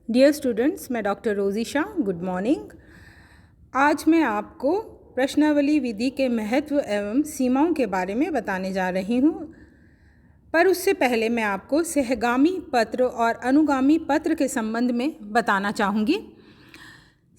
Dear students, मैं doctor रोज़ी Shah, good morning. आज मैं आपको प्रश्नावली विधि के महत्व एवं सीमाओं के बारे में बताने जा रही हूँ। पर उससे पहले मैं आपको सहगामी पत्र और अनुगामी पत्र के संबंध में बताना चाहूँगी।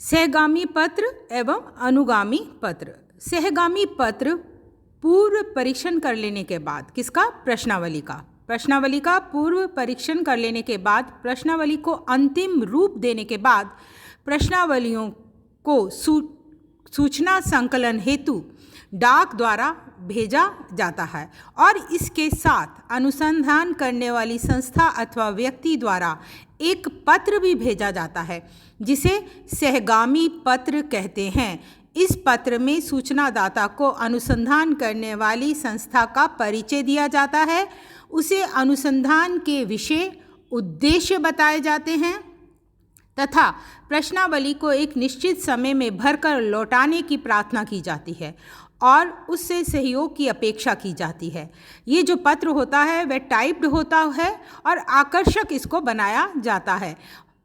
सहगामी पत्र एवं अनुगामी पत्र। सहगामी पत्र पूर्व परीक्षण कर लेने के बाद, किसका? प्रश्नावली का पूर्व परीक्षण कर लेने के बाद, प्रश्नावली को अंतिम रूप देने के बाद प्रश्नावलियों को सूचना संकलन हेतु डाक द्वारा भेजा जाता है और इसके साथ अनुसंधान करने वाली संस्था अथवा व्यक्ति द्वारा एक पत्र भी भेजा जाता है जिसे सहगामी पत्र कहते हैं। इस पत्र में सूचनादाता को अनुसंधान करने वाली संस्था का परिचय दिया जाता है, उसे अनुसंधान के विषय, उद्देश्य बताए जाते हैं तथा प्रश्नावली को एक निश्चित समय में भरकर लौटाने की प्रार्थना की जाती है और उससे सहयोग की अपेक्षा की जाती है। ये जो पत्र होता है वह टाइप्ड होता है और आकर्षक इसको बनाया जाता है।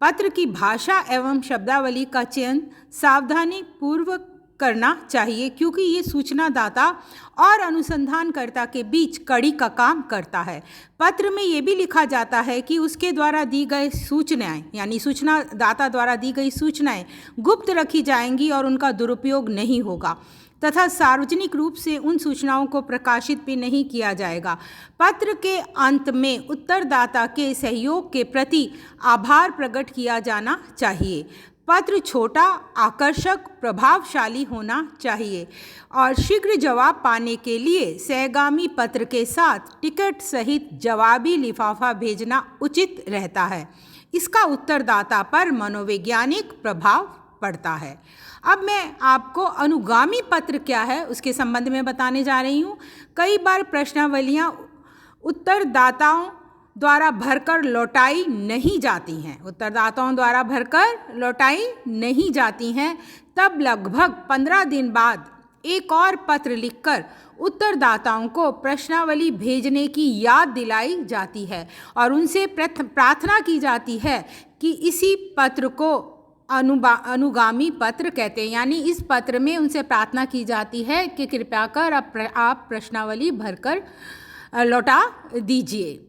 पत्र की भाषा एवं शब्दावली का चयन सावधानी पूर्वक करना चाहिए क्योंकि ये सूचनादाता और अनुसंधानकर्ता के बीच कड़ी का काम करता है। पत्र में ये भी लिखा जाता है कि उसके द्वारा दी गई सूचनाएं, यानी सूचनादाता द्वारा दी गई सूचनाएं गुप्त रखी जाएंगी और उनका दुरुपयोग नहीं होगा तथा सार्वजनिक रूप से उन सूचनाओं को प्रकाशित भी नहीं किया जाएगा। पत्र के अंत में उत्तरदाता के सहयोग के प्रति आभार प्रकट किया जाना चाहिए। पत्र छोटा, आकर्षक, प्रभावशाली होना चाहिए और शीघ्र जवाब पाने के लिए सहगामी पत्र के साथ टिकट सहित जवाबी लिफाफा भेजना उचित रहता है। इसका उत्तरदाता पर मनोवैज्ञानिक प्रभाव पड़ता है। अब मैं आपको अनुगामी पत्र क्या है उसके संबंध में बताने जा रही हूँ। कई बार प्रश्नावलियाँ उत्तरदाताओं द्वारा भरकर लौटाई नहीं जाती हैं, तब लगभग 15 दिन बाद एक और पत्र लिखकर उत्तरदाताओं को प्रश्नावली भेजने की याद दिलाई जाती है और उनसे प्रार्थना की जाती है कि इसी पत्र को अनुगामी पत्र कहते हैं। यानी इस पत्र में उनसे प्रार्थना की जाती है कि कृपया कर आप प्रश्नावली भरकर लौटा दीजिए।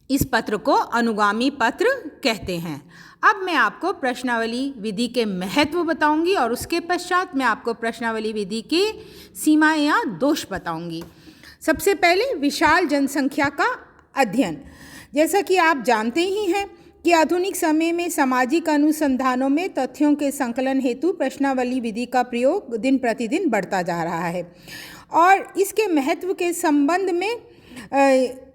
इस पत्र को अनुगामी पत्र कहते हैं। अब मैं आपको प्रश्नावली विधि के महत्व बताऊंगी और उसके पश्चात मैं आपको प्रश्नावली विधि की सीमाएं या दोष बताऊंगी। सबसे पहले विशाल जनसंख्या का अध्ययन। जैसा कि आप जानते ही हैं कि आधुनिक समय में सामाजिक अनुसंधानों में तथ्यों के संकलन हेतु प्रश्नावली विधि का प्रयोग दिन प्रतिदिन बढ़ता जा रहा है और इसके महत्व के संबंध में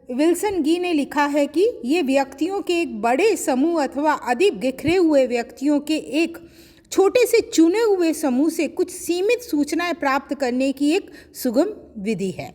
विल्सन गी ने लिखा है कि ये व्यक्तियों के एक बड़े समूह अथवा अधिक बिखरे हुए व्यक्तियों के एक छोटे से चुने हुए समूह से कुछ सीमित सूचनाएं प्राप्त करने की एक सुगम विधि है।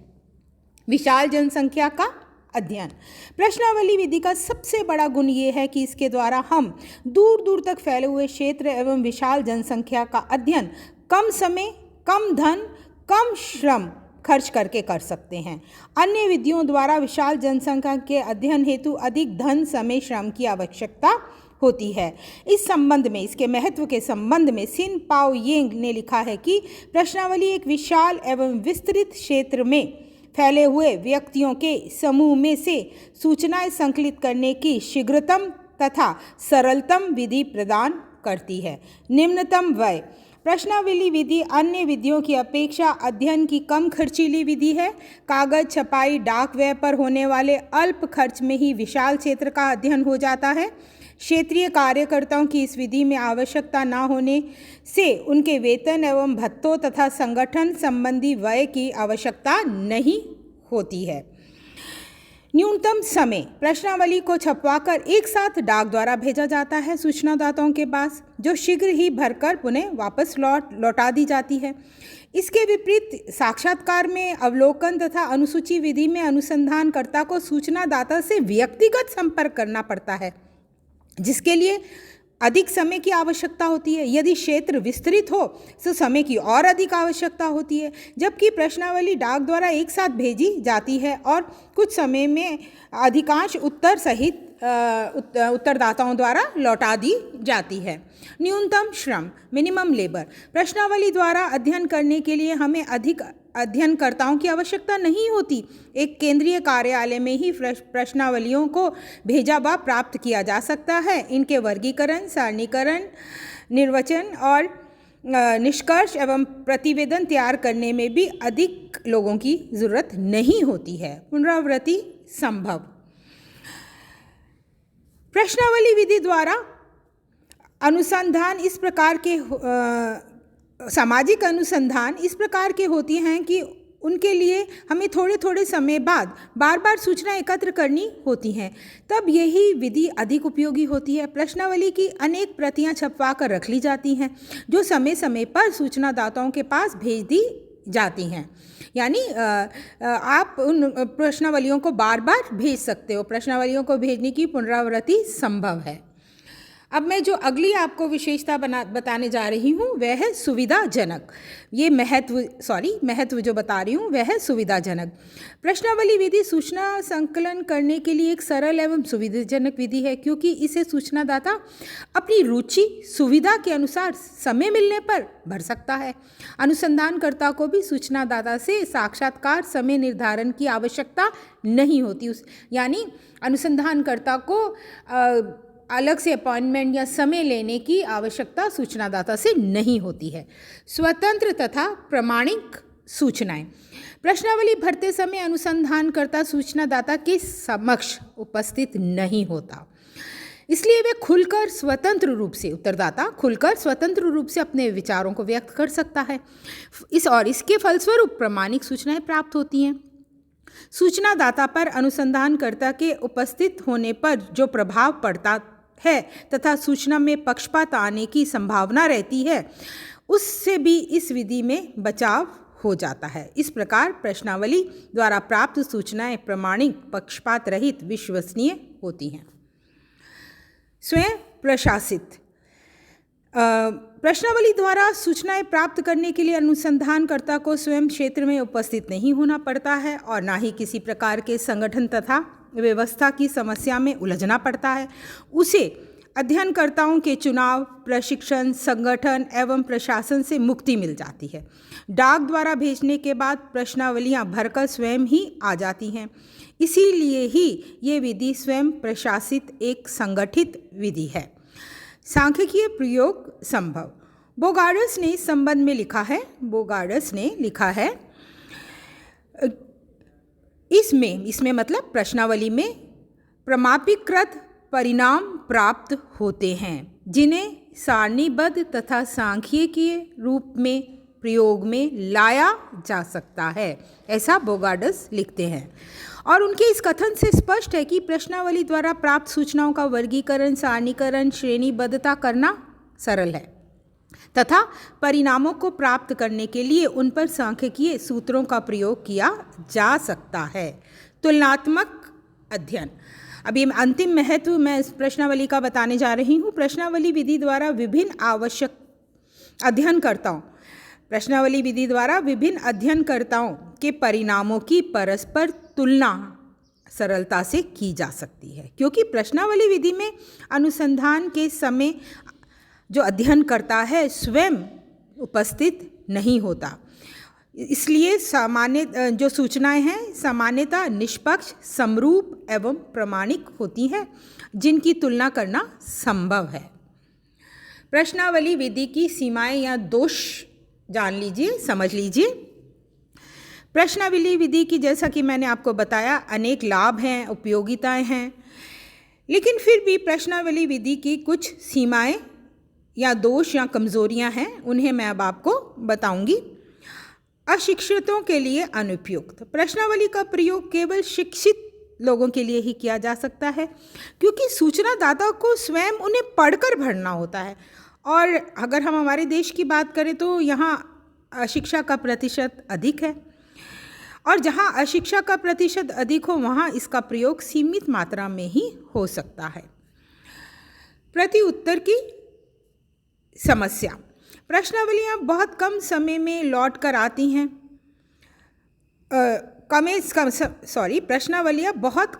विशाल जनसंख्या का अध्ययन। प्रश्नावली विधि का सबसे बड़ा गुण ये है कि इसके द्वारा हम दूर दूर तक फैले हुए क्षेत्र एवं विशाल जनसंख्या का अध्ययन कम समय, कम धन, कम श्रम खर्च करके कर सकते हैं। अन्य विधियों द्वारा विशाल जनसंख्या के अध्ययन हेतु अधिक धन, समय, श्रम की आवश्यकता होती है। इस संबंध में, इसके महत्व के संबंध में सिन पाओ येंग ने लिखा है कि प्रश्नावली एक विशाल एवं विस्तृत क्षेत्र में फैले हुए व्यक्तियों के समूह में से सूचनाएं संकलित करने की शीघ्रतम तथा सरलतम विधि प्रदान करती है। निम्नतम व्यय। प्रश्नावली विधि अन्य विधियों की अपेक्षा अध्ययन की कम खर्चीली विधि है। कागज, छपाई, डाक व्यय पर होने वाले अल्प खर्च में ही विशाल क्षेत्र का अध्ययन हो जाता है। क्षेत्रीय कार्यकर्ताओं की इस विधि में आवश्यकता न होने से उनके वेतन एवं भत्तों तथा संगठन संबंधी व्यय की आवश्यकता नहीं होती है। न्यूनतम समय। प्रश्नावली को छपवाकर एक साथ डाक द्वारा भेजा जाता है सूचनादाताओं के पास, जो शीघ्र ही भरकर पुनः वापस लौटा दी जाती है। इसके विपरीत साक्षात्कार में, अवलोकन तथा अनुसूची विधि में अनुसंधानकर्ता को सूचनादाता से व्यक्तिगत संपर्क करना पड़ता है, जिसके लिए अधिक समय की आवश्यकता होती है। यदि क्षेत्र विस्तृत हो तो समय की और अधिक आवश्यकता होती है। जबकि प्रश्नावली डाक द्वारा एक साथ भेजी जाती है और कुछ समय में अधिकांश उत्तर सहित उत्तरदाताओं द्वारा लौटा दी जाती है। न्यूनतम श्रम, मिनिमम लेबर। प्रश्नावली द्वारा अध्ययन करने के लिए हमें अधिक अध्ययनकर्ताओं की आवश्यकता नहीं होती। एक केंद्रीय कार्यालय में ही प्रश्नावलियों को भेजा व प्राप्त किया जा सकता है। इनके वर्गीकरण, सारणीकरण, निर्वचन और निष्कर्ष एवं प्रतिवेदन तैयार करने में भी अधिक लोगों की जरूरत नहीं होती है। पुनरावृत्ति संभव। प्रश्नावली विधि द्वारा अनुसंधान इस प्रकार के सामाजिक अनुसंधान इस प्रकार के होती हैं कि उनके लिए हमें थोड़े थोड़े समय बाद बार बार सूचना एकत्र करनी होती हैं। तब यही विधि अधिक उपयोगी होती है। प्रश्नावली की अनेक प्रतियां छपवा कर रख ली जाती हैं जो समय समय पर सूचनादाताओं के पास भेज दी जाती हैं। यानी आप उन प्रश्नावलियों को बार बार भेज सकते हो। प्रश्नावलियों को भेजने की पुनरावृत्ति संभव है। अब मैं जो अगली आपको विशेषता बताने जा रही हूँ वह है सुविधाजनक। ये महत्व जो बता रही हूँ वह है सुविधाजनक। प्रश्नावली विधि सूचना संकलन करने के लिए एक सरल एवं सुविधाजनक विधि है, क्योंकि इसे सूचनादाता अपनी रुचि सुविधा के अनुसार समय मिलने पर भर सकता है। अनुसंधानकर्ता को भी सूचनादाता से साक्षात्कार समय निर्धारण की आवश्यकता नहीं होती। यानी अनुसंधानकर्ता को अलग से अपॉइंटमेंट या समय लेने की आवश्यकता सूचनादाता से नहीं होती है। स्वतंत्र तथा प्रामाणिक सूचनाएं। प्रश्नावली भरते समय अनुसंधानकर्ता सूचनादाता के समक्ष उपस्थित नहीं होता, इसलिए वे खुलकर स्वतंत्र रूप से स्वतंत्र रूप से अपने विचारों को व्यक्त कर सकता है। इसके फलस्वरूप प्रामाणिक सूचनाएं प्राप्त होती हैं। सूचनादाता पर अनुसंधानकर्ता के उपस्थित होने पर जो प्रभाव पड़ता है तथा सूचना में पक्षपात आने की संभावना रहती है, उससे भी इस विधि में बचाव हो जाता है। इस प्रकार प्रश्नावली द्वारा प्राप्त सूचनाएं प्रामाणिक, पक्षपात रहित, विश्वसनीय होती हैं। स्वयं प्रशासित। प्रश्नावली द्वारा सूचनाएं प्राप्त करने के लिए अनुसंधानकर्ता को स्वयं क्षेत्र में उपस्थित नहीं होना पड़ता है और ना ही किसी प्रकार के संगठन तथा व्यवस्था की समस्या में उलझना पड़ता है। उसे अध्ययनकर्ताओं के चुनाव, प्रशिक्षण, संगठन एवं प्रशासन से मुक्ति मिल जाती है। डाक द्वारा भेजने के बाद प्रश्नावलियां भरकर स्वयं ही आ जाती हैं। इसीलिए ही ये विधि स्वयं प्रशासित एक संगठित विधि है। सांख्यिकीय प्रयोग संभव। बोगार्डस ने इस संबंध में लिखा है इसमें मतलब प्रश्नावली में प्रमापीकृत परिणाम प्राप्त होते हैं जिन्हें सारणीबद्ध तथा सांख्यिकीय रूप में प्रयोग में लाया जा सकता है, ऐसा बोगार्डस लिखते हैं। और उनके इस कथन से स्पष्ट है कि प्रश्नावली द्वारा प्राप्त सूचनाओं का वर्गीकरण, सारणीकरण, श्रेणीबद्धता करना सरल है तथा परिणामों को प्राप्त करने के लिए उन पर सांख्यिकीय सूत्रों का प्रयोग किया जा सकता है। तुलनात्मक अध्ययन। अब ये अंतिम महत्व मैं इस प्रश्नावली का बताने जा रही हूँ। प्रश्नावली विधि द्वारा विभिन्न अध्ययनकर्ताओं के परिणामों की परस्पर तुलना सरलता से की जा सकती है, क्योंकि प्रश्नावली विधि में अनुसंधान के समय जो अध्ययन करता है स्वयं उपस्थित नहीं होता। इसलिए जो सूचनाएं हैं सामान्यतः निष्पक्ष, समरूप एवं प्रामाणिक होती हैं, जिनकी तुलना करना संभव है। प्रश्नावली विधि की सीमाएं या दोष जान लीजिए, समझ लीजिए। प्रश्नावली विधि की, जैसा कि मैंने आपको बताया, अनेक लाभ हैं, उपयोगिताएं हैं, लेकिन फिर भी प्रश्नावली विधि की कुछ सीमाएं या दोष या कमजोरियां हैं, उन्हें मैं अब आपको बताऊंगी। अशिक्षितों के लिए अनुपयुक्त। प्रश्नावली का प्रयोग केवल शिक्षित लोगों के लिए ही किया जा सकता है, क्योंकि सूचनादाता को स्वयं उन्हें पढ़कर भरना होता है। और अगर हम हमारे देश की बात करें तो यहाँ अशिक्षा का प्रतिशत अधिक है, और जहाँ अशिक्षा का प्रतिशत अधिक हो वहाँ इसका प्रयोग सीमित मात्रा में ही हो सकता है। प्रति उत्तर की समस्या। प्रश्नावलियाँ बहुत कम समय में लौट कर आती हैं। प्रश्नावलियाँ बहुत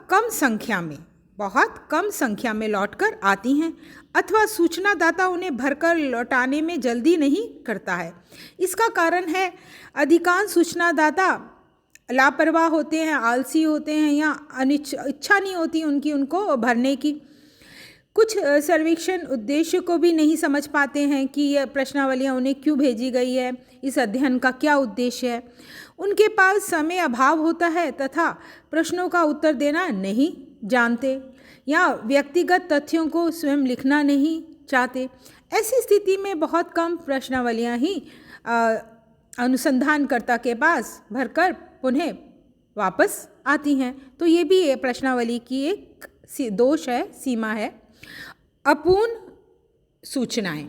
कम संख्या में लौटकर आती हैं अथवा सूचनादाता उन्हें भरकर लौटाने में जल्दी नहीं करता है। इसका कारण है अधिकांश सूचनादाता लापरवाह होते हैं, आलसी होते हैं या इच्छा नहीं होती उनको भरने की। कुछ सर्वेक्षण उद्देश्य को भी नहीं समझ पाते हैं कि यह प्रश्नावलियाँ उन्हें क्यों भेजी गई है, इस अध्ययन का क्या उद्देश्य है। उनके पास समय अभाव होता है तथा प्रश्नों का उत्तर देना नहीं जानते या व्यक्तिगत तथ्यों को स्वयं लिखना नहीं चाहते। ऐसी स्थिति में बहुत कम प्रश्नावलियाँ ही अनुसंधानकर्ता के पास भरकर पुनः वापस आती हैं। तो ये भी प्रश्नावली की एक दोष है, सीमा है। अपूर्ण सूचनाएं।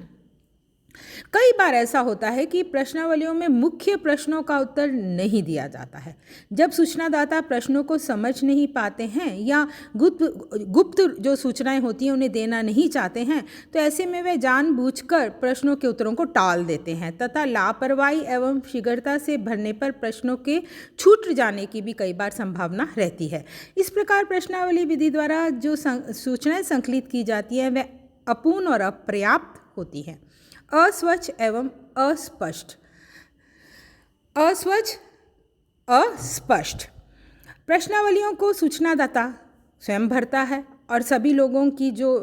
कई बार ऐसा होता है कि प्रश्नावलियों में मुख्य प्रश्नों का उत्तर नहीं दिया जाता है। जब सूचनादाता प्रश्नों को समझ नहीं पाते हैं या गुप्त जो सूचनाएं होती हैं उन्हें देना नहीं चाहते हैं, तो ऐसे में वे जानबूझकर प्रश्नों के उत्तरों को टाल देते हैं तथा लापरवाही एवं शीघ्रता से भरने पर प्रश्नों के छूट जाने की भी कई बार संभावना रहती है। इस प्रकार प्रश्नावली विधि द्वारा जो सूचनाएं संकलित की जाती हैं वह अपूर्ण और अपर्याप्त होती हैं। अस्वच्छ एवं अस्पष्ट प्रश्नावलियों को सूचनादाता स्वयं भरता है और सभी लोगों की जो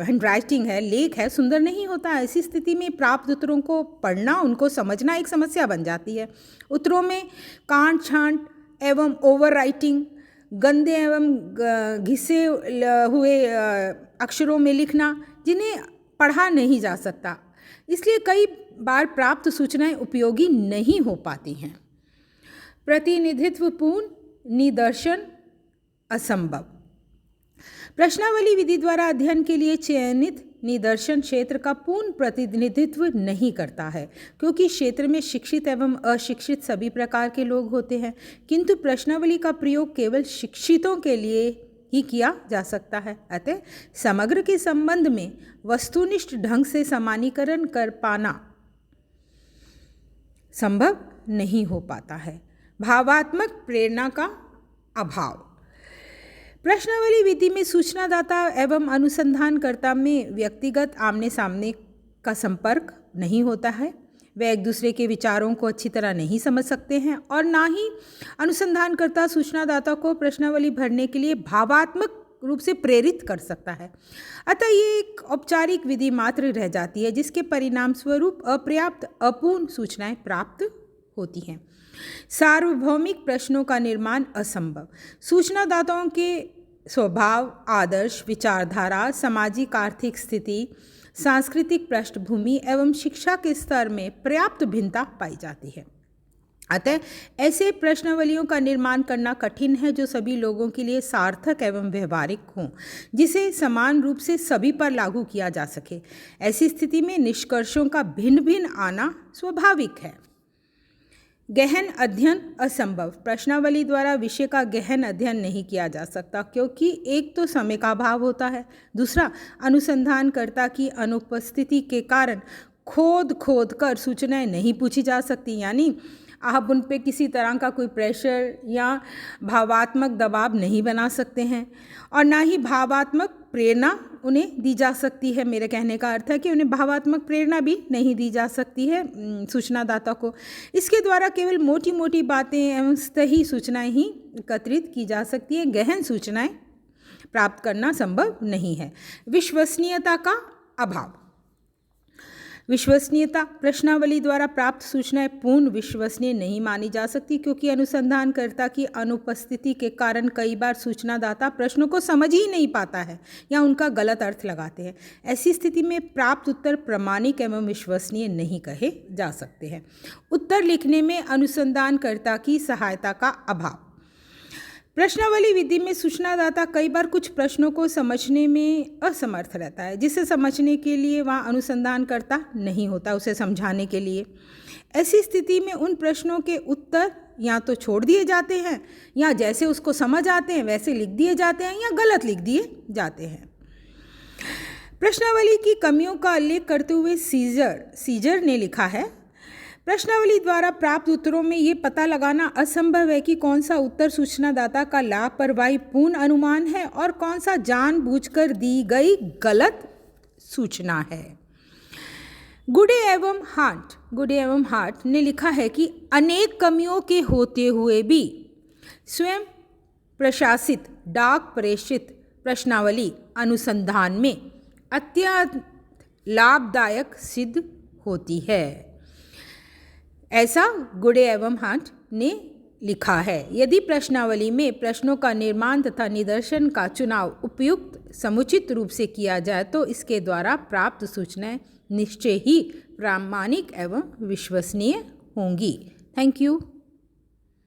हैंडराइटिंग है, लेख है, सुंदर नहीं होता। ऐसी स्थिति में प्राप्त उत्तरों को पढ़ना, उनको समझना एक समस्या बन जाती है। उत्तरों में कांट छांट एवं ओवर राइटिंग, गंदे एवं घिसे हुए अक्षरों में लिखना जिन्हें पढ़ा नहीं जा सकता, इसलिए कई बार प्राप्त सूचनाएं उपयोगी नहीं हो पाती हैं। प्रतिनिधित्वपूर्ण निदर्शन असंभव। प्रश्नावली विधि द्वारा अध्ययन के लिए चयनित निदर्शन क्षेत्र का पूर्ण प्रतिनिधित्व नहीं करता है, क्योंकि क्षेत्र में शिक्षित एवं अशिक्षित सभी प्रकार के लोग होते हैं, किंतु प्रश्नावली का प्रयोग केवल शिक्षितों के लिए ही किया जा सकता है। अतः समग्र के संबंध में वस्तुनिष्ठ ढंग से सामान्यीकरण कर पाना संभव नहीं हो पाता है। भावात्मक प्रेरणा का अभाव। प्रश्नावली विधि में सूचनादाता एवं अनुसंधानकर्ता में व्यक्तिगत आमने सामने का संपर्क नहीं होता है। वे एक दूसरे के विचारों को अच्छी तरह नहीं समझ सकते हैं और ना ही अनुसंधानकर्ता सूचनादाता को प्रश्नावली भरने के लिए भावात्मक रूप से प्रेरित कर सकता है। अतः ये एक औपचारिक विधि मात्र रह जाती है, जिसके परिणाम स्वरूप अपर्याप्त अपूर्ण सूचनाएं प्राप्त होती हैं। सार्वभौमिक प्रश्नों का निर्माण असंभव। सूचनादाताओं के स्वभाव, आदर्श, विचारधारा, सामाजिक आर्थिक स्थिति, सांस्कृतिक पृष्ठभूमि एवं शिक्षा के स्तर में पर्याप्त भिन्नता पाई जाती है। अतः ऐसे प्रश्नावलियों का निर्माण करना कठिन है जो सभी लोगों के लिए सार्थक एवं व्यवहारिक हों, जिसे समान रूप से सभी पर लागू किया जा सके। ऐसी स्थिति में निष्कर्षों का भिन्न भिन्न आना स्वाभाविक है। गहन अध्ययन असंभव। प्रश्नावली द्वारा विषय का गहन अध्ययन नहीं किया जा सकता, क्योंकि एक तो समय का अभाव होता है, दूसरा अनुसंधानकर्ता की अनुपस्थिति के कारण खोद कर सूचनाएं नहीं पूछी जा सकती, यानी आप उन पे किसी तरह का कोई प्रेशर या भावात्मक दबाव नहीं बना सकते हैं और ना ही भावात्मक प्रेरणा उन्हें दी जा सकती है। मेरे कहने का अर्थ है कि उन्हें भावात्मक प्रेरणा भी नहीं दी जा सकती है सूचनादाता को। इसके द्वारा केवल मोटी मोटी बातें एवं सही सूचनाएं ही एकत्रित की जा सकती है। गहन सूचनाएं प्राप्त करना संभव नहीं है। विश्वसनीयता का अभाव। विश्वसनीयता। प्रश्नावली द्वारा प्राप्त सूचनाएं पूर्ण विश्वसनीय नहीं मानी जा सकती, क्योंकि अनुसंधानकर्ता की अनुपस्थिति के कारण कई बार सूचनादाता प्रश्नों को समझ ही नहीं पाता है या उनका गलत अर्थ लगाते हैं। ऐसी स्थिति में प्राप्त उत्तर प्रामाणिक एवं विश्वसनीय नहीं कहे जा सकते हैं। उत्तर लिखने में अनुसंधानकर्ता की सहायता का अभाव। प्रश्नावली विधि में सूचनादाता कई बार कुछ प्रश्नों को समझने में असमर्थ रहता है, जिसे समझने के लिए वहाँ अनुसंधानकर्ता नहीं होता उसे समझाने के लिए। ऐसी स्थिति में उन प्रश्नों के उत्तर या तो छोड़ दिए जाते हैं या जैसे उसको समझ आते हैं वैसे लिख दिए जाते हैं या गलत लिख दिए जाते हैं। प्रश्नावली की कमियों का उल्लेख करते हुए सीजर ने लिखा है, प्रश्नावली द्वारा प्राप्त उत्तरों में ये पता लगाना असंभव है कि कौन सा उत्तर सूचनादाता का लापरवाहीपूर्ण अनुमान है और कौन सा जानबूझकर दी गई गलत सूचना है। गुडे एवं हार्ट ने लिखा है कि अनेक कमियों के होते हुए भी स्वयं प्रशासित डाक प्रेषित प्रश्नावली अनुसंधान में अत्यंत लाभदायक सिद्ध होती है, ऐसा गुडे एवं हार्ट ने लिखा है। यदि प्रश्नावली में प्रश्नों का निर्माण तथा निदर्शन का चुनाव उपयुक्त समुचित रूप से किया जाए तो इसके द्वारा प्राप्त सूचनाएं निश्चय ही प्रामाणिक एवं विश्वसनीय होंगी। Thank you.